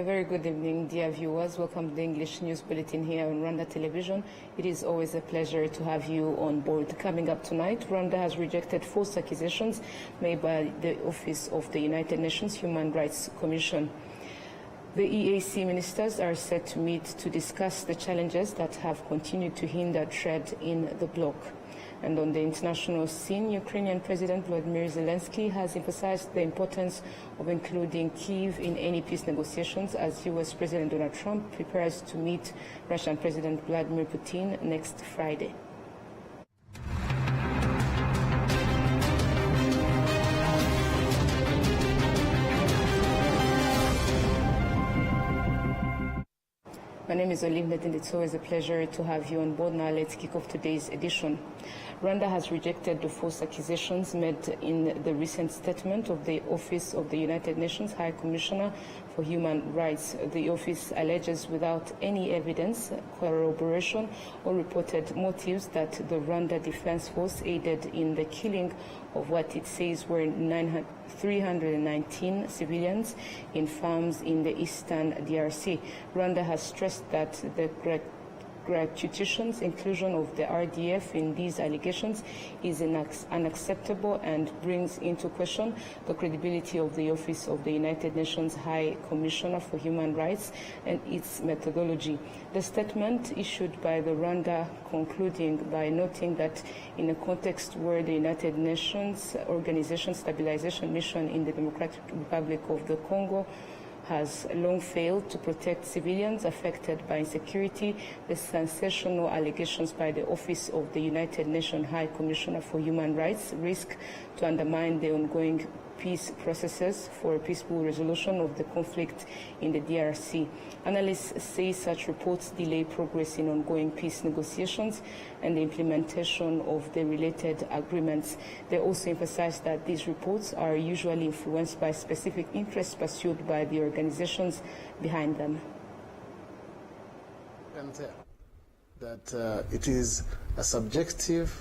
A very good evening, dear viewers. Welcome to the English News Bulletin here on Rwanda Television. It is always a pleasure to have you on board. Coming up tonight, Rwanda has rejected false accusations made by the Office of the United Nations Human Rights Commission. The EAC ministers are set to meet to discuss the challenges that have continued to hinder trade in the bloc. And on the international scene, Ukrainian President Volodymyr Zelensky has emphasized the importance of including Kyiv in any peace negotiations as US President Donald Trump prepares to meet Russian President Vladimir Putin next Friday. My name is Olive, and it's always a pleasure to have you on board. Now let's kick off today's edition. Rwanda has rejected the false accusations made in the recent statement of the Office of the United Nations High Commissioner for Human Rights. The office alleges without any evidence, corroboration, or reported motives that the Rwanda Defense Force aided in the killing of what it says were 319 civilians in farms in the eastern DRC. Rwanda has stressed that the gratuitous inclusion of the RDF in these allegations is unacceptable and brings into question the credibility of the Office of the United Nations High Commissioner for Human Rights and its methodology. The statement issued by the Rwanda concluding by noting that in a context where the United Nations Organization Stabilization Mission in the Democratic Republic of the Congo has long failed to protect civilians affected by insecurity, the sensational allegations by the Office of the United Nations High Commissioner for Human Rights risk to undermine the ongoing peace processes for a peaceful resolution of the conflict in the DRC. Analysts say such reports delay progress in ongoing peace negotiations and the implementation of the related agreements. They also emphasize that these reports are usually influenced by specific interests pursued by the organizations behind them. That it is a subjective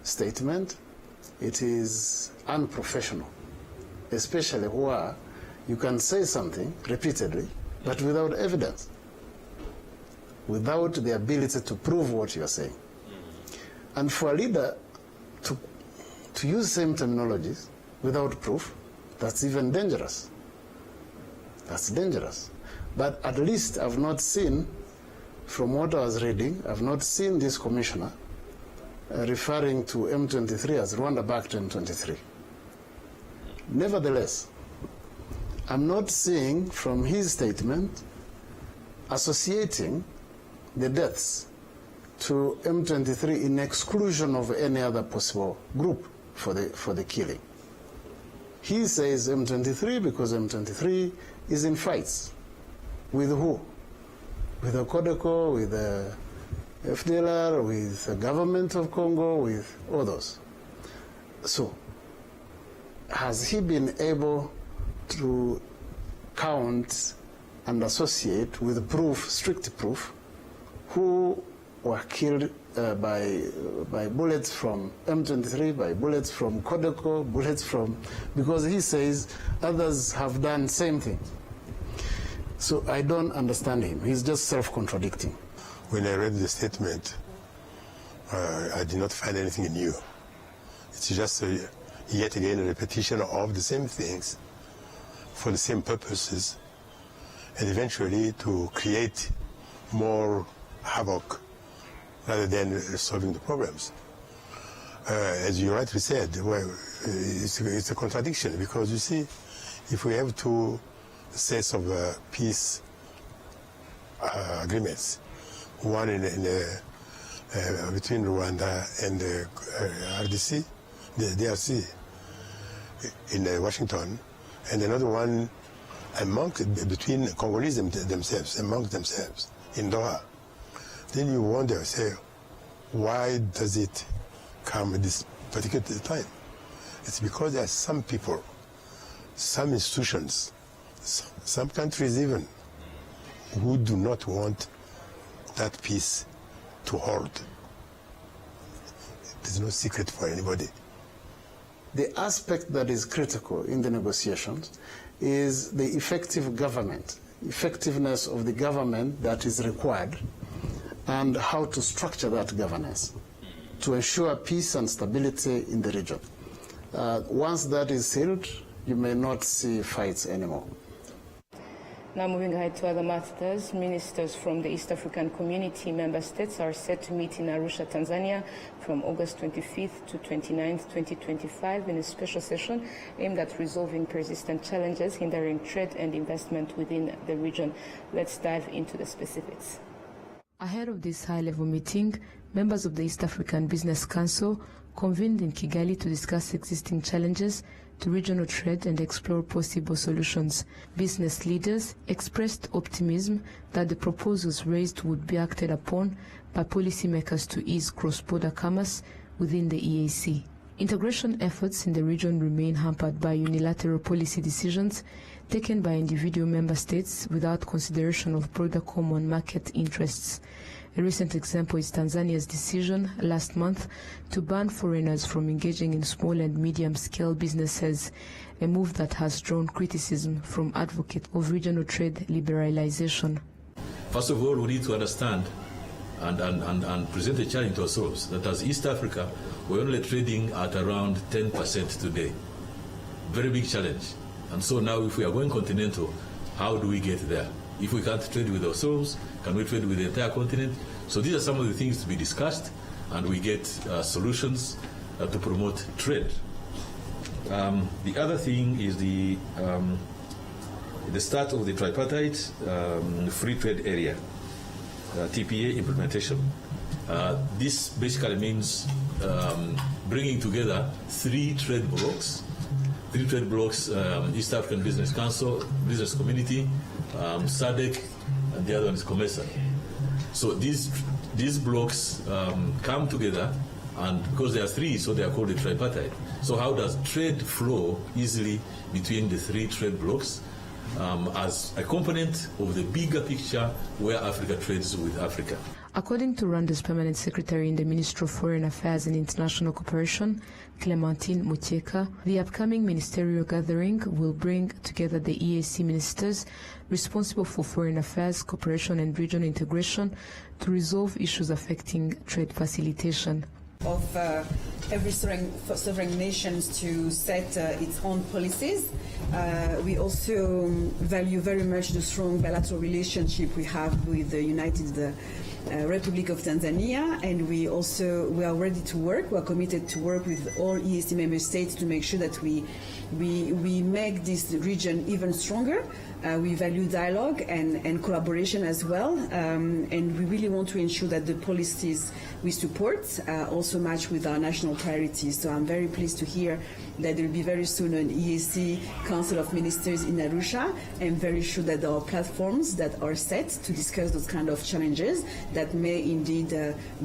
statement, it is unprofessional, especially where you can say something repeatedly, but without evidence, without the ability to prove what you're saying. And for a leader to use same terminologies without proof, that's even dangerous. That's dangerous. But at least I've not seen, from what I was reading, I've not seen this commissioner referring to M23 as Rwanda-backed M23. Nevertheless, I'm not seeing from his statement associating the deaths to M23 in exclusion of any other possible group for the killing. He says M23 because M23 is in fights. With who? With the Codeco, with the FDLR, with the government of Congo, with others. So, has he been able to count and associate with proof, strict proof, who were killed by bullets from M23, by bullets from Codeco, bullets from, because he says others have done same thing. So I don't understand him. He's just self-contradicting. When I read the statement, I did not find anything new. It's just yet again a repetition of the same things for the same purposes, and eventually to create more havoc rather than solving the problems. As you rightly said, well, it's a contradiction, because you see, if we have two sets of peace agreements, one between Rwanda and the RDC, the DRC in Washington, and another one between Congolese themselves, among themselves, in Doha. Then you wonder, say, why does it come at this particular time? It's because there are some people, some institutions, some countries even, who do not want that peace to hold. There's no secret for anybody. The aspect that is critical in the negotiations is the effective government effectiveness of the government that is required and how to structure that governance to ensure peace and stability in the region. Once that is sealed, you may not see fights anymore. Now moving ahead to other matters, ministers from the East African Community member states are set to meet in Arusha, Tanzania from August 25th to 29th, 2025 in a special session aimed at resolving persistent challenges hindering trade and investment within the region. Let's dive into the specifics. Ahead of this high-level meeting, members of the East African Business Council convened in Kigali to discuss existing challenges to regional trade and explore possible solutions. Business leaders expressed optimism that the proposals raised would be acted upon by policymakers to ease cross-border commerce within the EAC. Integration efforts in the region remain hampered by unilateral policy decisions taken by individual member states without consideration of broader common market interests. A recent example is Tanzania's decision last month to ban foreigners from engaging in small and medium-scale businesses, a move that has drawn criticism from advocates of regional trade liberalization. First of all, we need to understand and present a challenge to ourselves that as East Africa, we're only trading at around 10% today. Very big challenge. And so now if we are going continental, how do we get there? If we can't trade with ourselves, can we trade with the entire continent? So these are some of the things to be discussed, and we get solutions to promote trade. The other thing is the start of the tripartite free trade area, TPA implementation. This basically means bringing together three trade blocks, East African Business Council, Business Community, SADC, and the other one is COMESA. So these blocks come together, and because there are three, so they are called a tripartite. So how does trade flow easily between the three trade blocks as a component of the bigger picture where Africa trades with Africa? According to Rwanda's Permanent Secretary in the Ministry of Foreign Affairs and International Cooperation, Clementine Mutieka, the upcoming ministerial gathering will bring together the EAC ministers responsible for foreign affairs, cooperation and regional integration to resolve issues affecting trade facilitation. Of every sovereign nations to set its own policies. We also value very much the strong bilateral relationship we have with the United Republic of Tanzania, and we are ready to work. We are committed to work with all EAC member states to make sure that we make this region even stronger. We value dialogue and collaboration as well, and we really want to ensure that the policies we support also match with our national priorities. So I'm very pleased to hear that there will be very soon an EAC Council of Ministers in Arusha. I'm very sure that there are platforms that are set to discuss those kind of challenges that may indeed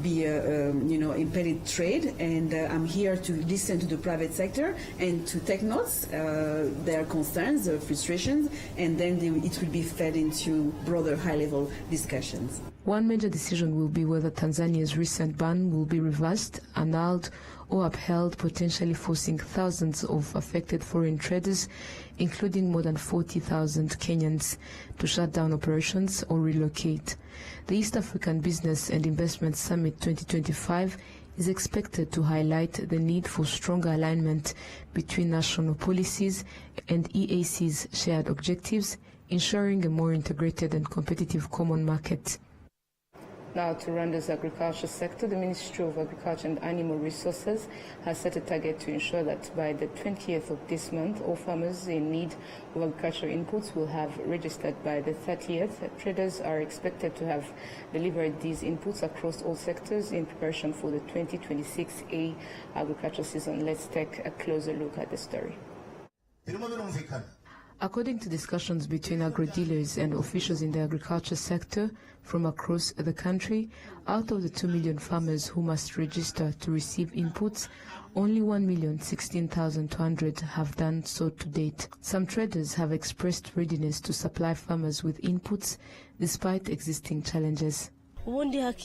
be impeded trade. And I'm here to listen to the private sector and to take notes, their concerns, their frustrations, and then it will be fed into broader high-level discussions. One major decision will be whether Tanzania's recent ban will be reversed, annulled, or upheld, potentially forcing thousands of affected foreign traders, including more than 40,000 Kenyans, to shut down operations or relocate. The East African Business and Investment Summit 2025 is expected to highlight the need for stronger alignment between national policies and EAC's shared objectives, ensuring a more integrated and competitive common market. Now to Rwanda's agriculture sector, the Ministry of Agriculture and Animal Resources has set a target to ensure that by the 20th of this month, all farmers in need of agricultural inputs will have registered by the 30th. Traders are expected to have delivered these inputs across all sectors in preparation for the 2026A agriculture season. Let's take a closer look at the story. According to discussions between agro-dealers and officials in the agriculture sector from across the country, out of the 2 million farmers who must register to receive inputs, only 1,016,200 have done so to date. Some traders have expressed readiness to supply farmers with inputs despite existing challenges. There's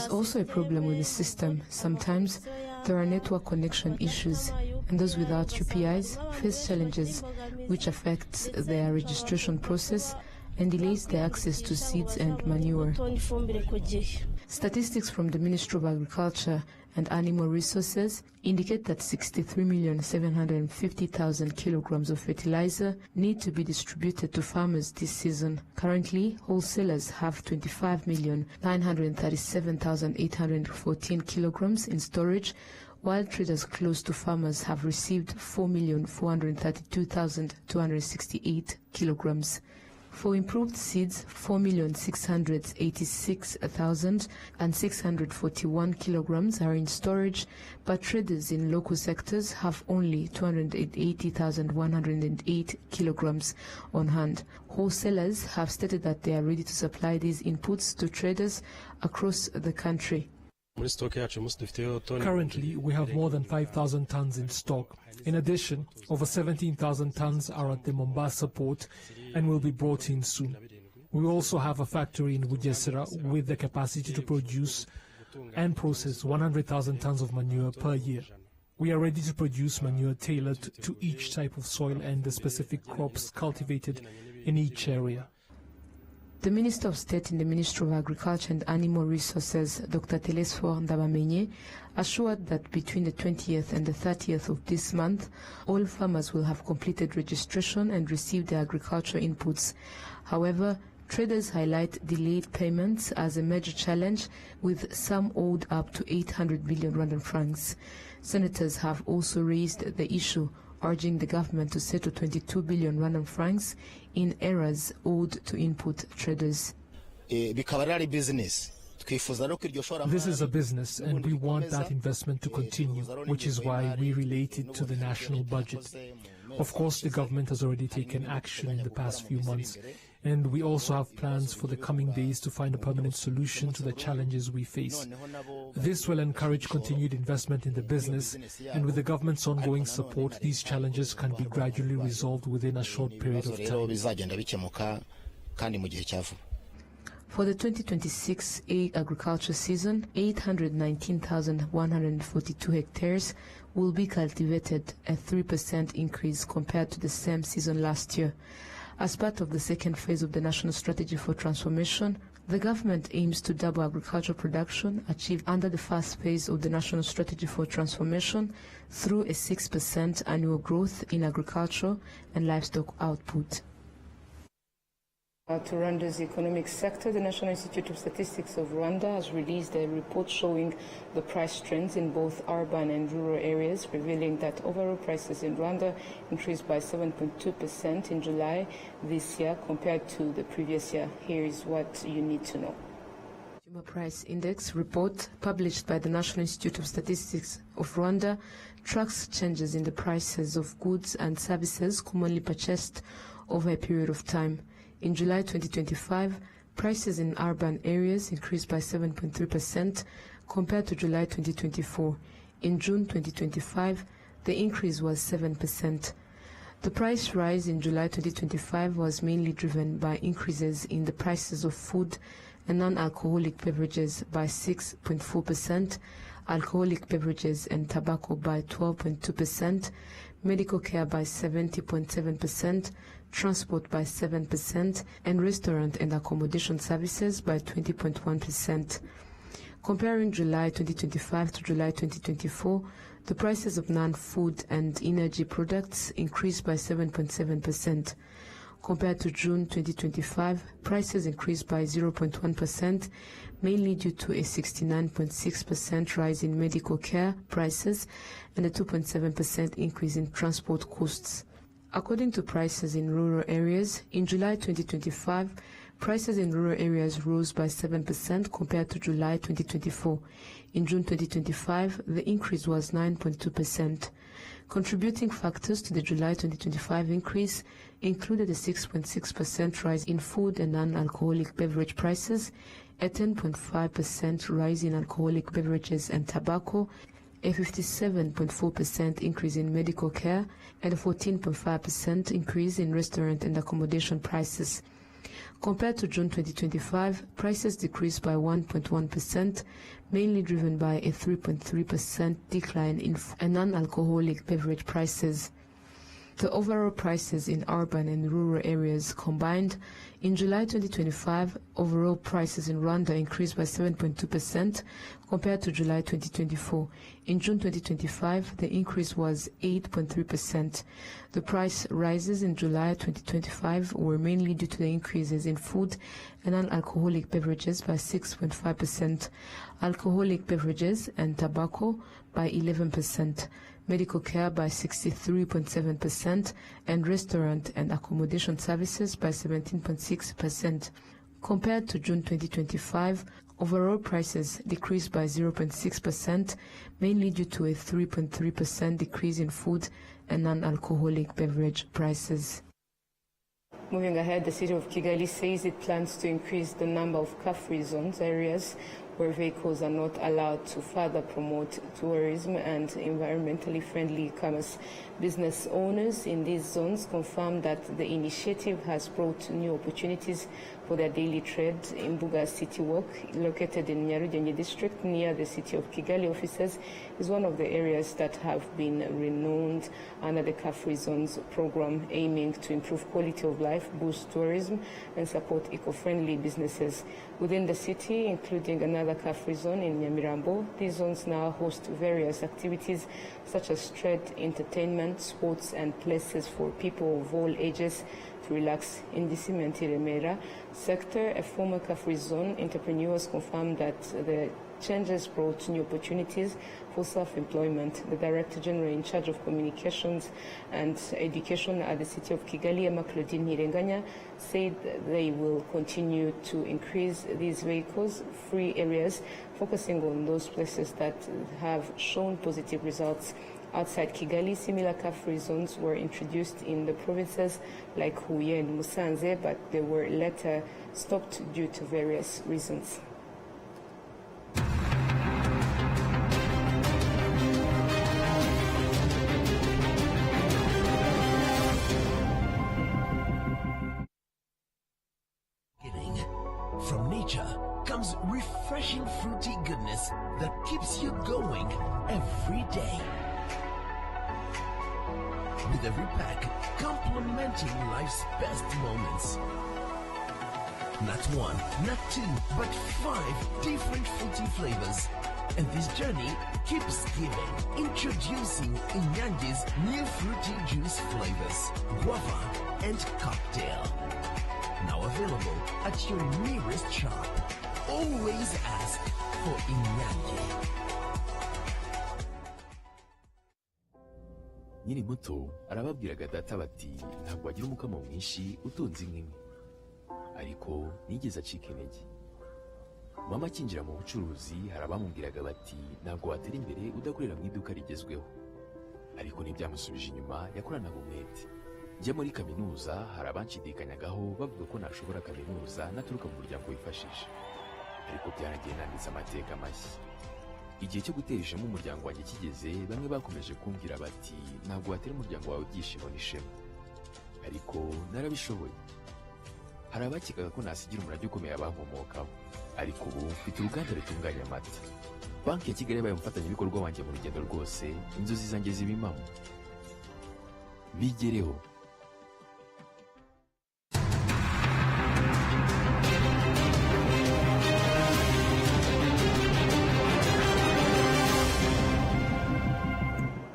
also a problem with the system. Sometimes There are network connection issues, and those without UPIs face challenges which affect their registration process and delays their access to seeds and manure. Statistics from the Ministry of Agriculture and Animal Resources indicate that 63,750,000 kilograms of fertilizer need to be distributed to farmers this season. Currently, wholesalers have 25,937,814 kilograms in storage, while traders close to farmers have received 4,432,268 kilograms. For improved seeds, 4,686,641 kilograms are in storage, but traders in local sectors have only 280,108 kilograms on hand. Wholesalers have stated that they are ready to supply these inputs to traders across the country. Currently, we have more than 5,000 tons in stock. In addition, over 17,000 tons are at the Mombasa port and will be brought in soon. We also have a factory in Bugesera with the capacity to produce and process 100,000 tons of manure per year. We are ready to produce manure tailored to each type of soil and the specific crops cultivated in each area. The Minister of State in the Ministry of Agriculture and Animal Resources, Dr. Telesphore Ndabamenye, assured that between the 20th and the 30th of this month, all farmers will have completed registration and received their agricultural inputs. However, traders highlight delayed payments as a major challenge, with some owed up to 800 billion Rwandan francs. Senators have also raised the issue, urging the government to settle 22 billion Rwandan francs in errors owed to input traders. This is a business, and we want that investment to continue, which is why we relate it to the national budget. Of course, the government has already taken action in the past few months, and we also have plans for the coming days to find a permanent solution to the challenges we face. This will encourage continued investment in the business, and with the government's ongoing support, these challenges can be gradually resolved within a short period of time. For the 2026 agriculture season, 819,142 hectares will be cultivated, a 3% increase compared to the same season last year. As part of the second phase of the National Strategy for Transformation, the government aims to double agricultural production achieved under the first phase of the National Strategy for Transformation through a 6% annual growth in agricultural and livestock output. To Rwanda's economic sector, the National Institute of Statistics of Rwanda has released a report showing the price trends in both urban and rural areas, revealing that overall prices in Rwanda increased by 7.2% in July this year compared to the previous year. Here is what you need to know. Consumer Price Index report published by the National Institute of Statistics of Rwanda tracks changes in the prices of goods and services commonly purchased over a period of time. In July 2025, prices in urban areas increased by 7.3% compared to July 2024. In June 2025, the increase was 7%. The price rise in July 2025 was mainly driven by increases in the prices of food and non-alcoholic beverages by 6.4%, alcoholic beverages and tobacco by 12.2%, medical care by 70.7%, transport by 7%, and restaurant and accommodation services by 20.1%. Comparing July 2025 to July 2024, the prices of non-food and energy products increased by 7.7%. Compared to June 2025, prices increased by 0.1%, mainly due to a 69.6% rise in medical care prices and a 2.7% increase in transport costs. According to prices in rural areas, in July 2025, prices in rural areas rose by 7% compared to July 2024. In June 2025, the increase was 9.2%. Contributing factors to the July 2025 increase included a 6.6% rise in food and non-alcoholic beverage prices, a 10.5% rise in alcoholic beverages and tobacco, a 57.4% increase in medical care, and a 14.5% increase in restaurant and accommodation prices. Compared to June 2025, prices decreased by 1.1%, mainly driven by a 3.3% decline in non-alcoholic beverage prices. The overall prices in urban and rural areas combined. In July 2025, overall prices in Rwanda increased by 7.2% compared to July 2024. In June 2025, the increase was 8.3%. The price rises in July 2025 were mainly due to the increases in food and non-alcoholic beverages by 6.5%, alcoholic beverages and tobacco by 11%. Medical care by 63.7%, and restaurant and accommodation services by 17.6%. Compared to June 2025, overall prices decreased by 0.6%, mainly due to a 3.3% decrease in food and non-alcoholic beverage prices. Moving ahead, the city of Kigali says it plans to increase the number of car-free zones, areas where vehicles are not allowed, to further promote tourism and environmentally friendly commerce. Business owners in these zones confirm that the initiative has brought new opportunities for their daily trade. Imbuga City Walk, located in Nyarugenge district near the city of Kigali offices, is one of the areas that have been renowned under the car-free zones program, aiming to improve quality of life, boost tourism, and support eco-friendly businesses within the city, including another car-free zone in Nyamirambo. These zones now host various activities such as trade, entertainment, sports, and places for people of all ages to relax. In the Remera sector, a former car-free zone, entrepreneurs confirmed that the changes brought new opportunities for self-employment. The Director General in charge of communications and education at the city of Kigali, Claudine Nirenganya, said they will continue to increase these vehicles-free areas, focusing on those places that have shown positive results. Outside Kigali, similar car-free zones were introduced in the provinces like Huye and Musanze, but they were later stopped due to various reasons. From nature comes refreshing fruity goodness that keeps you going every day. With every pack complementing life's best moments. Not one, not two, but 5 different fruity flavors. And this journey keeps giving. Introducing Inyange's new fruity juice flavors, guava and cocktail. Now available at your nearest shop. Always ask for Inyange. Nyiri muto arababwiraga data bati ntabwo wagira umukamo mwinshi utunze inkwi, ariko nigeze acika intege. Mama akinjira mu bucuruzi harabamubwiraga bati ntabwo watera imbere udakorera mu iduka rigezweho, ariko ntibyamusubije inyuma, yakoranaga umwete. Njya muri kaminuza harabanshidikanyagaho bavuga ko nashobora kaminuza naturuka mu muryango wifashije, ariko byaragiye nanditse amateka mashya. Igihe cyo gutera ishema umuryango wanjye kigeze, bamwe bakomeje kumbwira bati ntabwo watera umuryango wawe ibyishimo n'ishema, ariko narabishoboye. Hari abakekaga ko nasigira umurage ukomeye abankomokaho, ariko ubu mfite uruganda rutunganya amata. Banki ya Kigali yabaye umufatanyabikorwa wanjye mu rugendo rwose, inzozi zanjye ziba impamo. Bigereho.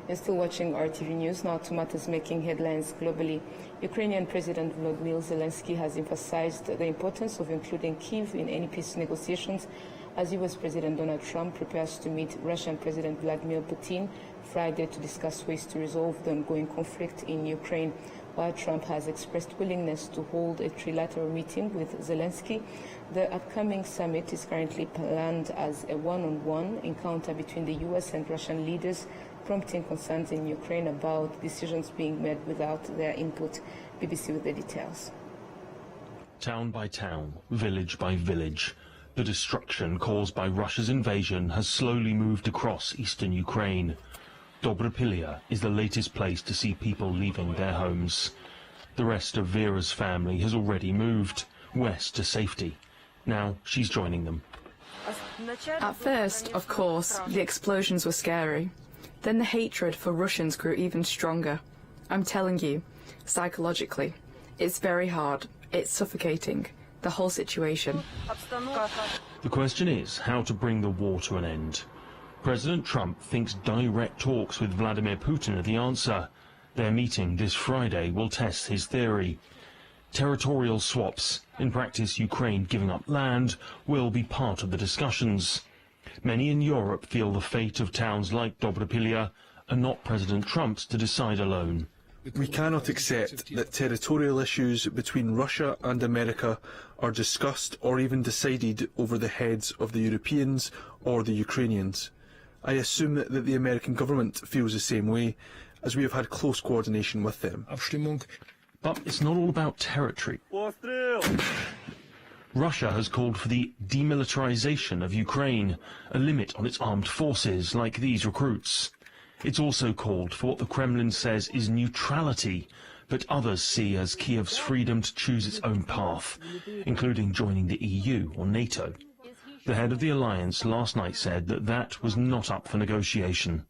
You're still watching RTV News. Now to matters making headlines globally. Ukrainian President Volodymyr Zelensky has emphasized the importance of including Kyiv in any peace negotiations as US President Donald Trump prepares to meet Russian President Vladimir Putin Friday to discuss ways to resolve the ongoing conflict in Ukraine. While Trump has expressed willingness to hold a trilateral meeting with Zelensky, the upcoming summit is currently planned as a one-on-one encounter between the US and Russian leaders, prompting concerns in Ukraine about decisions being made without their input. BBC with the details. Town by town, village by village, the destruction caused by Russia's invasion has slowly moved across eastern Ukraine. Dobropilya is the latest place to see people leaving their homes. The rest of Vera's family has already moved. west to safety. Now she's joining them. At first, of course, the explosions were scary. Then the hatred for Russians grew even stronger. I'm telling you, psychologically, it's very hard. It's suffocating, the whole situation. The question is how to bring the war to an end. President Trump thinks direct talks with Vladimir Putin are the answer. Their meeting this Friday will test his theory. Territorial swaps, in practice Ukraine giving up land, will be part of the discussions. Many in Europe feel the fate of towns like Dobrapilya are not President Trump's to decide alone. We cannot accept that territorial issues between Russia and America are discussed or even decided over the heads of the Europeans or the Ukrainians. I assume that the American government feels the same way, as we have had close coordination with them. But it's not all about territory. Russia has called for the demilitarization of Ukraine, a limit on its armed forces like these recruits. It's also called for what the Kremlin says is neutrality, but others see as Kiev's freedom to choose its own path, including joining the EU or NATO. The head of the alliance last night said that that was not up for negotiation.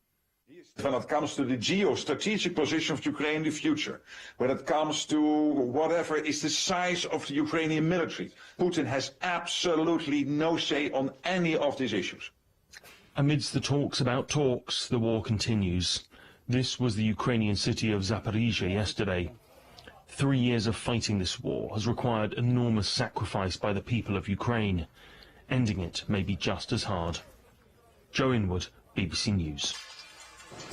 When it comes to the geostrategic position of Ukraine in the future, when it comes to whatever is the size of the Ukrainian military, Putin has absolutely no say on any of these issues. Amidst the talks about talks, the war continues. This was the Ukrainian city of Zaporizhia yesterday. 3 years of fighting this war has required enormous sacrifice by the people of Ukraine. Ending it may be just as hard. Joe Inwood, BBC News.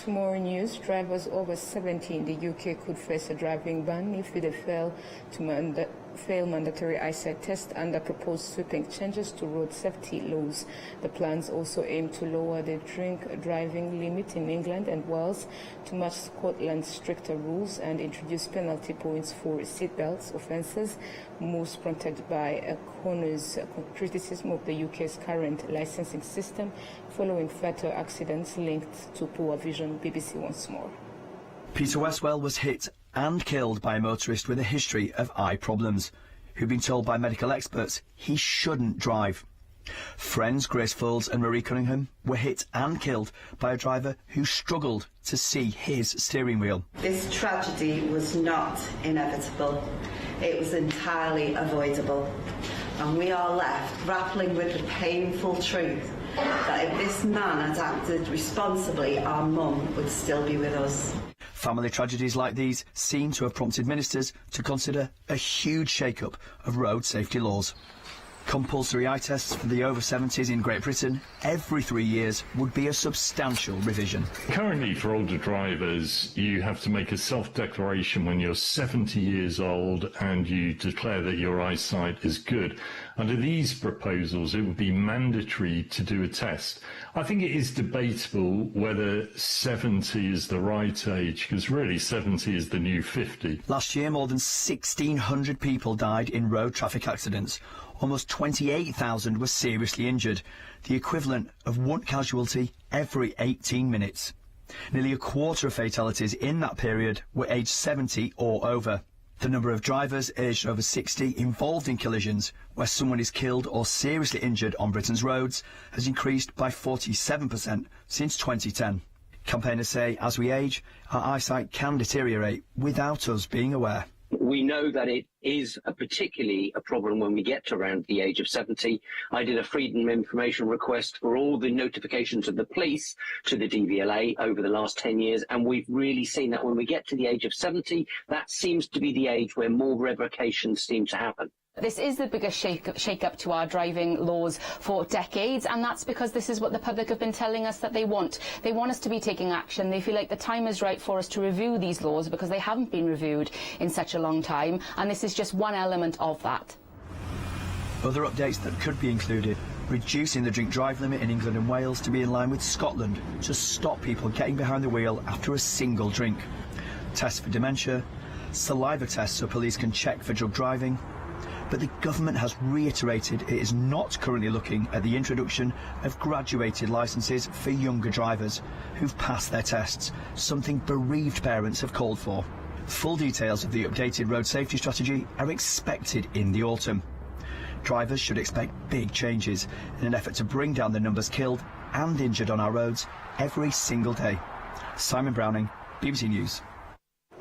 Tomorrow news, drivers over 70 in the UK could face a driving ban if they fail mandatory eyesight tests under proposed sweeping changes to road safety laws. The plans also aim to lower the drink driving limit in England and Wales to match Scotland's stricter rules and introduce penalty points for seatbelts offences, moves prompted by a coroner's criticism of the UK's current licensing system following fatal accidents linked to poor vision. BBC once more. Peter Westwell was hit and killed by a motorist with a history of eye problems, who'd been told by medical experts he shouldn't drive. Friends Grace Foulds and Marie Cunningham were hit and killed by a driver who struggled to see his steering wheel. This tragedy was not inevitable. It was entirely avoidable. And we are left grappling with the painful truth that if this man had acted responsibly, our mum would still be with us. Family tragedies like these seem to have prompted ministers to consider a huge shake-up of road safety laws. Compulsory eye tests for the over 70s in Great Britain every 3 years would be a substantial revision. Currently, for older drivers, you have to make a self-declaration when you're 70 years old and you declare that your eyesight is good. Under these proposals, it would be mandatory to do a test. I think it is debatable whether 70 is the right age, because really 70 is the new 50. Last year, more than 1,600 people died in road traffic accidents. Almost 28,000 were seriously injured, the equivalent of one casualty every 18 minutes. Nearly a quarter of fatalities in that period were aged 70 or over. The number of drivers aged over 60 involved in collisions where someone is killed or seriously injured on Britain's roads has increased by 47% since 2010. Campaigners say as we age, our eyesight can deteriorate without us being aware. We know that it is particularly a problem when we get to around the age of 70. I did a freedom of information request for all the notifications of the police to the DVLA over the last 10 years, and we've really seen that when we get to the age of 70, that seems to be the age where more revocations seem to happen. This is the biggest shake-up to our driving laws for decades, and that's because this is what the public have been telling us that they want. They want us to be taking action. They feel like the time is right for us to review these laws because they haven't been reviewed in such a long time, and this is just one element of that. Other updates that could be included: reducing the drink-drive limit in England and Wales to be in line with Scotland to stop people getting behind the wheel after a single drink. Tests for dementia, saliva tests so police can check for drug driving. But the government has reiterated it is not currently looking at the introduction of graduated licences for younger drivers who've passed their tests, something bereaved parents have called for. Full details of the updated road safety strategy are expected in the autumn. Drivers should expect big changes in an effort to bring down the numbers killed and injured on our roads every single day. Simon Browning, BBC News.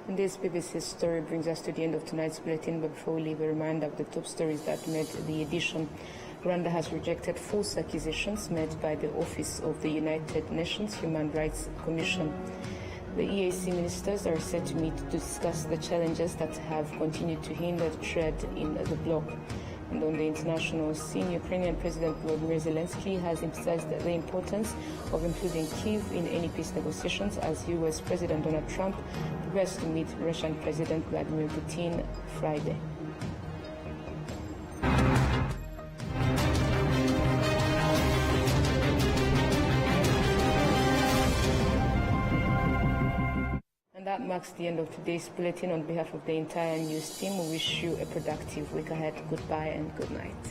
And this BBC story brings us to the end of tonight's bulletin, but before we leave, a reminder of the top stories that made the edition. Rwanda has rejected false accusations made by the Office of the United Nations Human Rights Commission. The EAC ministers are set to meet to discuss the challenges that have continued to hinder trade in the bloc. And on the international scene, Ukrainian President Volodymyr Zelensky has emphasized the importance of including Kyiv in any peace negotiations as US President Donald Trump prepares to meet Russian President Vladimir Putin Friday. And that marks the end of today's bulletin. On behalf of the entire news team, we wish you a productive week ahead. Goodbye and good night.